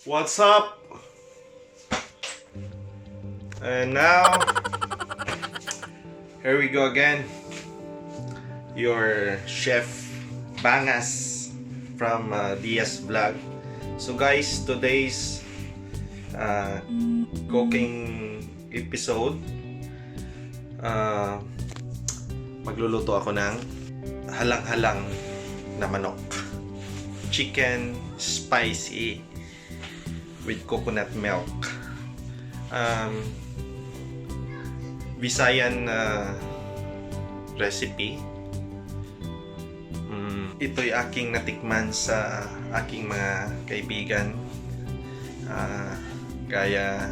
What's up? And now, here we go again. Your chef Bangas from DS Vlog. So guys, today's cooking episode, magluluto ako ng halang-halang na manok. Chicken spicy with coconut milk. Bisayan recipe. Ito'y aking natikman sa aking mga kaibigan, gaya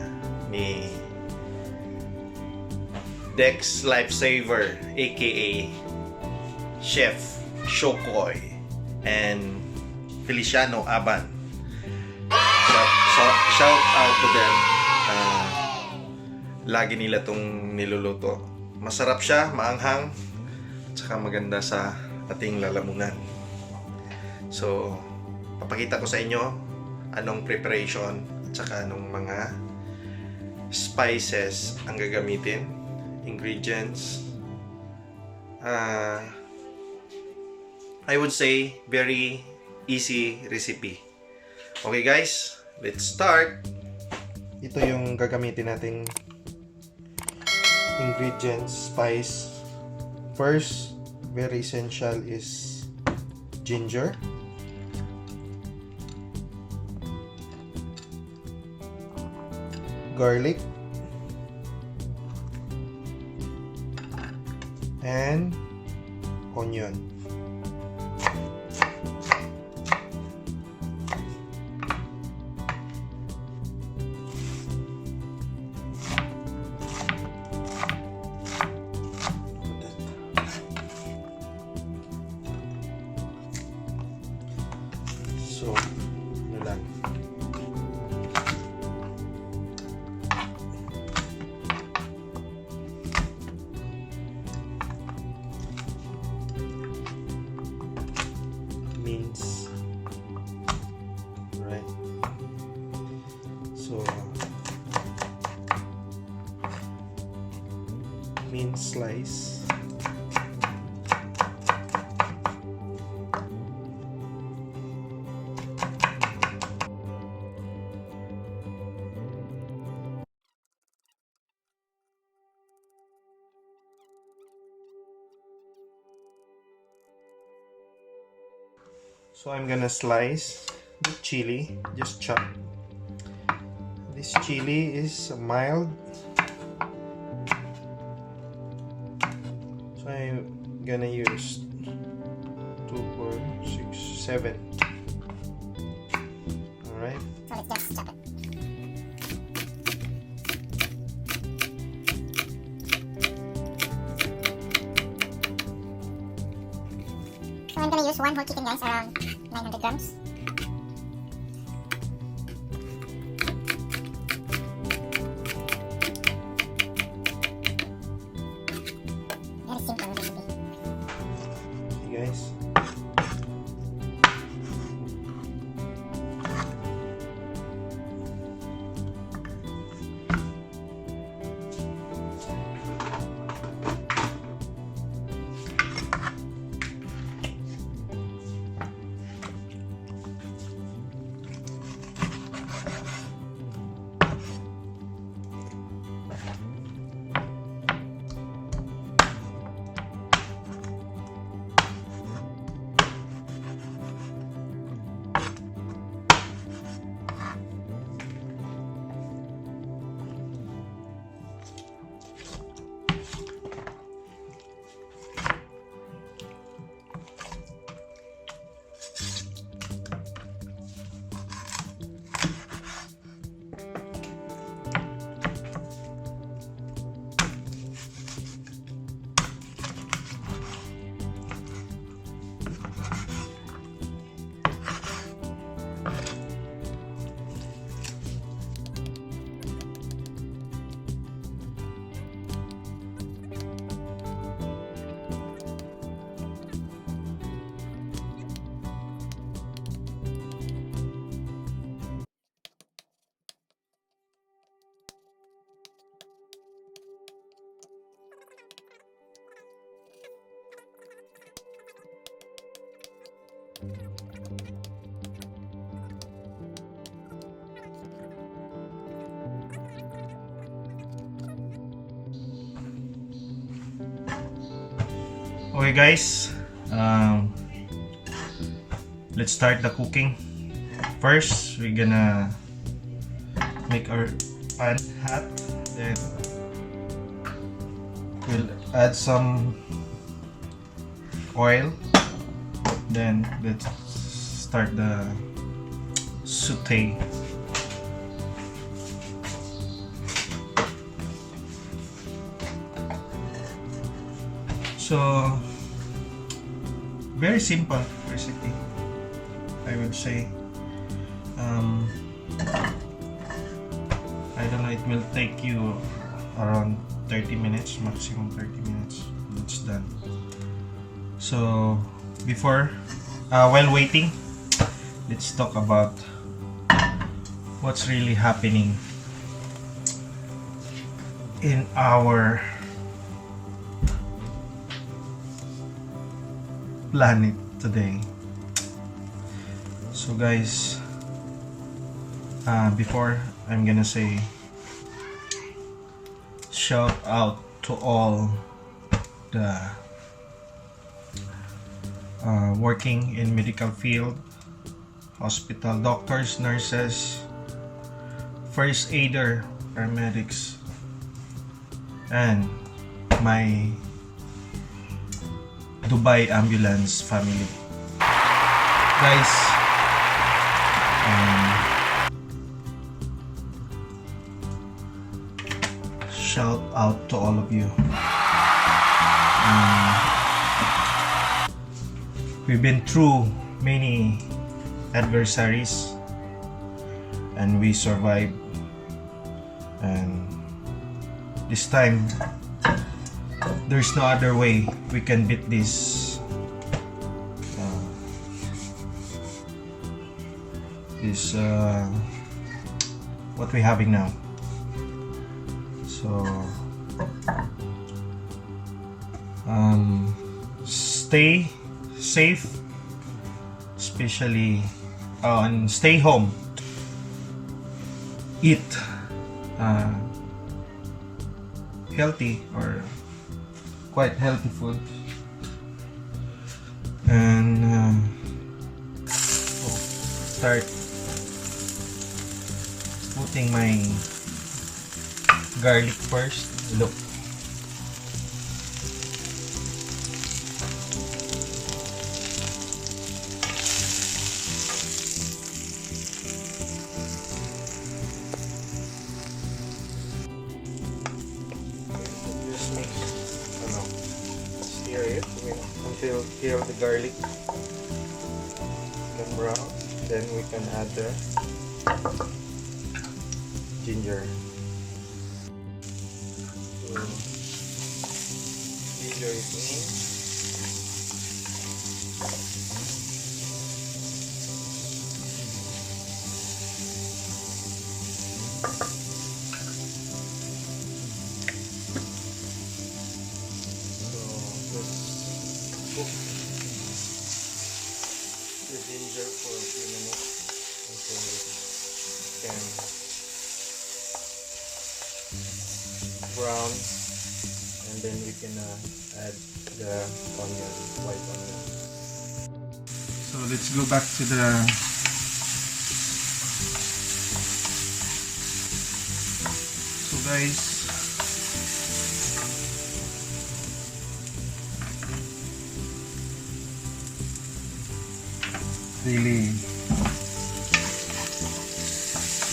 ni Dex Lifesaver aka Chef Shokoy and Feliciano Aban. Shout out to them. Lagi nila tong niluluto. Masarap siya, maanghang, at saka maganda sa ating lalamunan. So, papakita ko sa inyo anong preparation at saka anong mga spices ang gagamitin, ingredients. I would say very easy recipe. Okay guys, let's start. Ito yung gagamitin nating ingredients, spice. First, very essential is ginger. Garlic. And onion. So, ano lang. Mince. Right. So, mince slice. So I'm gonna slice the chili, just chop. This chili is mild, so I'm gonna use 2, 4, 6, 7. Alright. So let's just chop it. So I'm gonna use one whole chicken, guys, around 900 grams. Very simple recipe. See guys. Okay guys, let's start the cooking. First, we're gonna make our pan hot. Then we'll add some oil. Then let's start the saute. So, very simple recipe, I would say. I don't know, it will take you around 30 minutes, maximum 30 minutes. It's done. So, while waiting, let's talk about what's really happening in our planet today. So guys, before I'm gonna say shout out to all the working in medical field, hospital, doctors, nurses, first aider, paramedics, and my Dubai ambulance family. Guys, shout out to all of you. We've been through many adversaries and we survived, and this time there's no other way we can beat this what we're having now. So stay safe, especially and stay home. Eat healthy or quite healthy food, and start putting my garlic first. Look, just mix, stir it until the garlic can brown. Then we can add the ginger. So, ginger is in. Cook the ginger for a few minutes until it can brown, and then we can add the onion, white onion. So let's go back to the guys, really,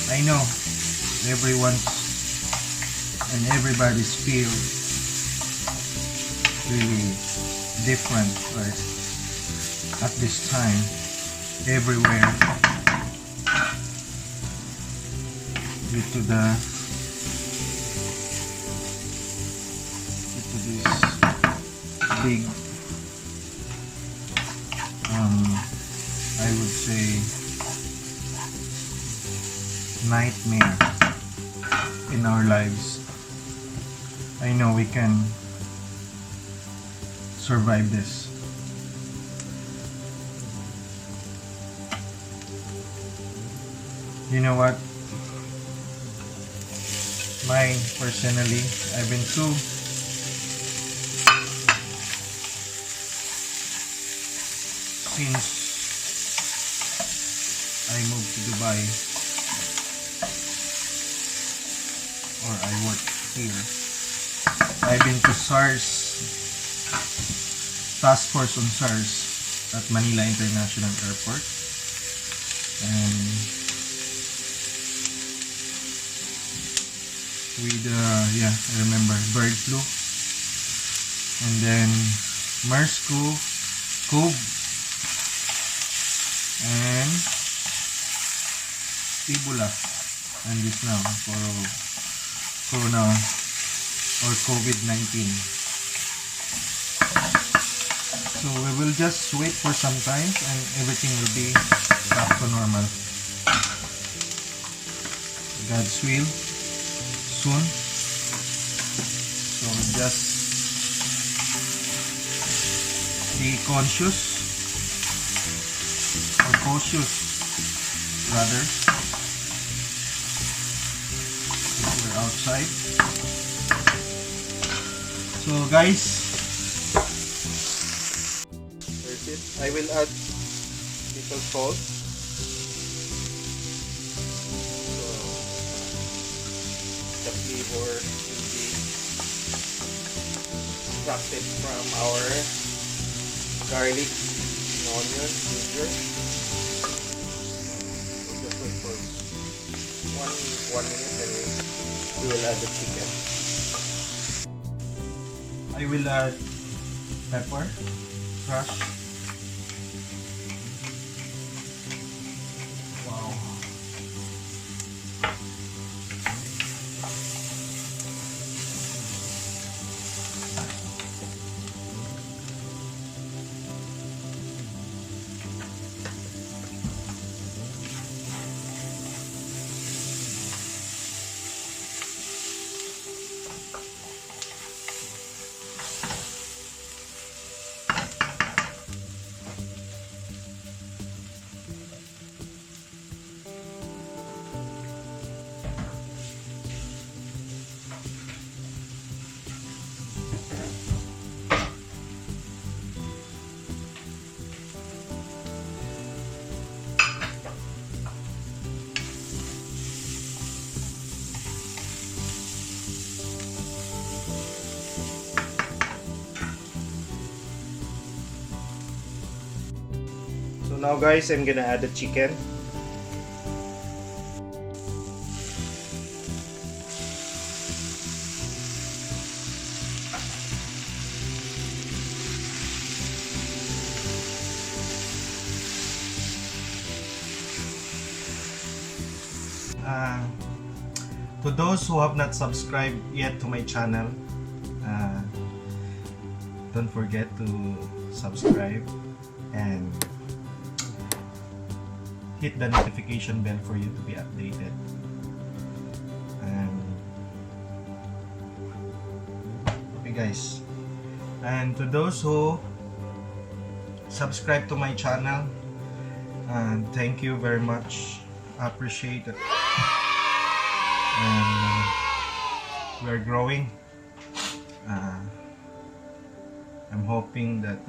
I know everyone's and everybody's feel really different, but at this time everywhere, due to this big I would say nightmare in our lives. I know we can survive this. You know what? Mine personally, I've been through since I moved to Dubai, or I work here, I've been to SARS, Task Force on SARS at Manila International Airport, and with yeah, I remember bird flu, and then MERS COVID, and Ebola, and this now for Corona or COVID-19. So we will just wait for some time and everything will be back to normal. God's will soon. So just be conscious or cautious rather if we're outside. So guys, there's it. I will add little salt. So the flavor will be extracted from our garlic and onion, ginger. So just wait for one minute, then we will add the chicken. I will add pepper, crushed. Wow. So now guys, I'm gonna add the chicken. To those who have not subscribed yet to my channel, don't forget to subscribe and hit the notification bell for you to be updated. Okay guys, and to those who subscribe to my channel, thank you very much. I appreciate it. And we're growing. I'm hoping that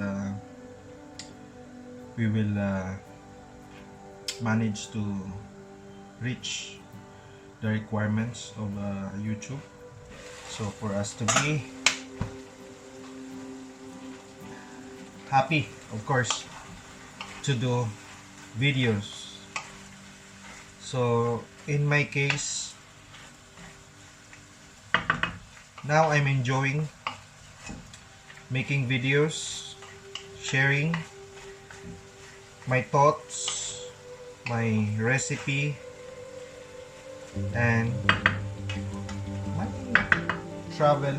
we will manage to reach the requirements of YouTube, so for us to be happy, of course, to do videos. So in my case, now I'm enjoying making videos, sharing my thoughts, my recipe, and my travel.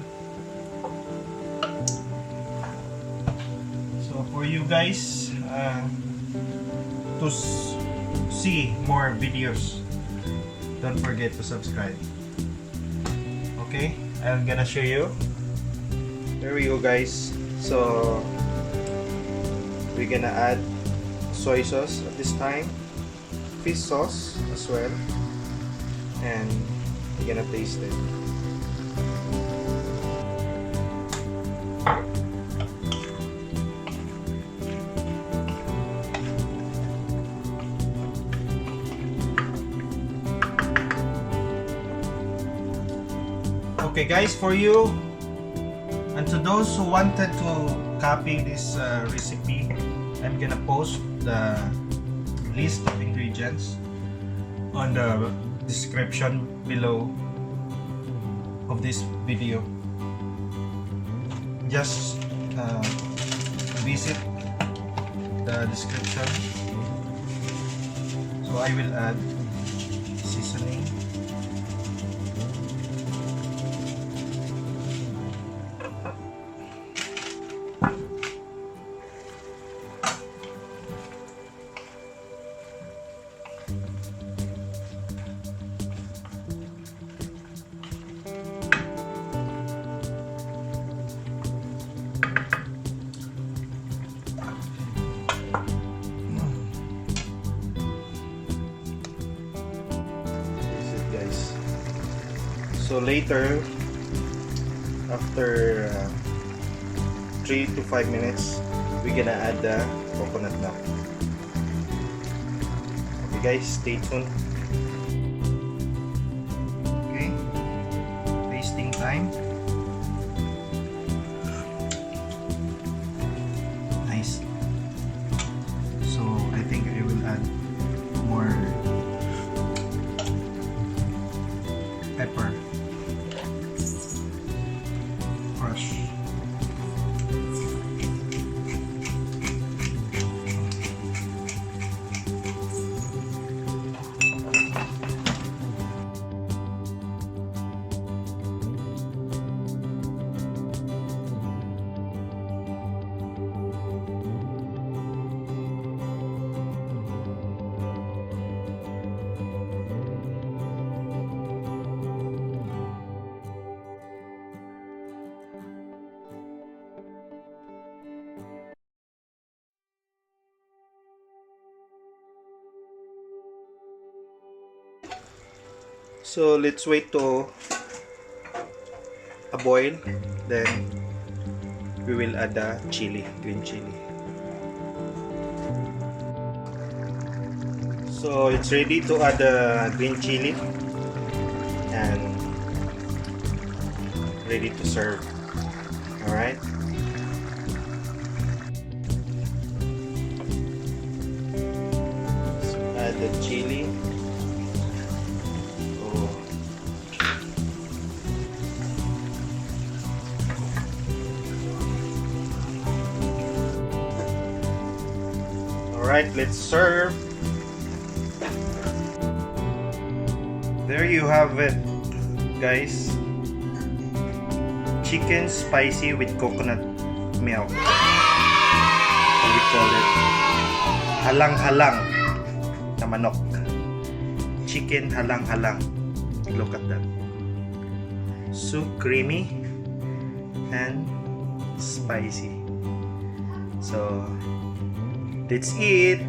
So for you guys to see more videos, don't forget to subscribe. Okay, I'm gonna show you. There we go guys. So we're gonna add soy sauce at this time, fish sauce as well, and we're gonna taste it. Okay guys, for you and to those who wanted to copy this recipe, I'm gonna post the list of ingredients on the description below of this video. Just visit the description. So I will add seasoning, guys. So later, after 3 to 5 minutes, we're gonna add the coconut milk. Okay guys, stay tuned. Okay, tasting time. Nice. So I think I will add more pepper, crush. So let's wait to a boil, then we will add the chili, green chili. So it's ready to add the green chili and ready to serve. Alright. So add the chili. Alright, let's serve. There you have it, guys. Chicken spicy with coconut milk. How we call it? Halang halang na manok. Chicken halang halang. Look at that. So creamy and spicy. So let's eat.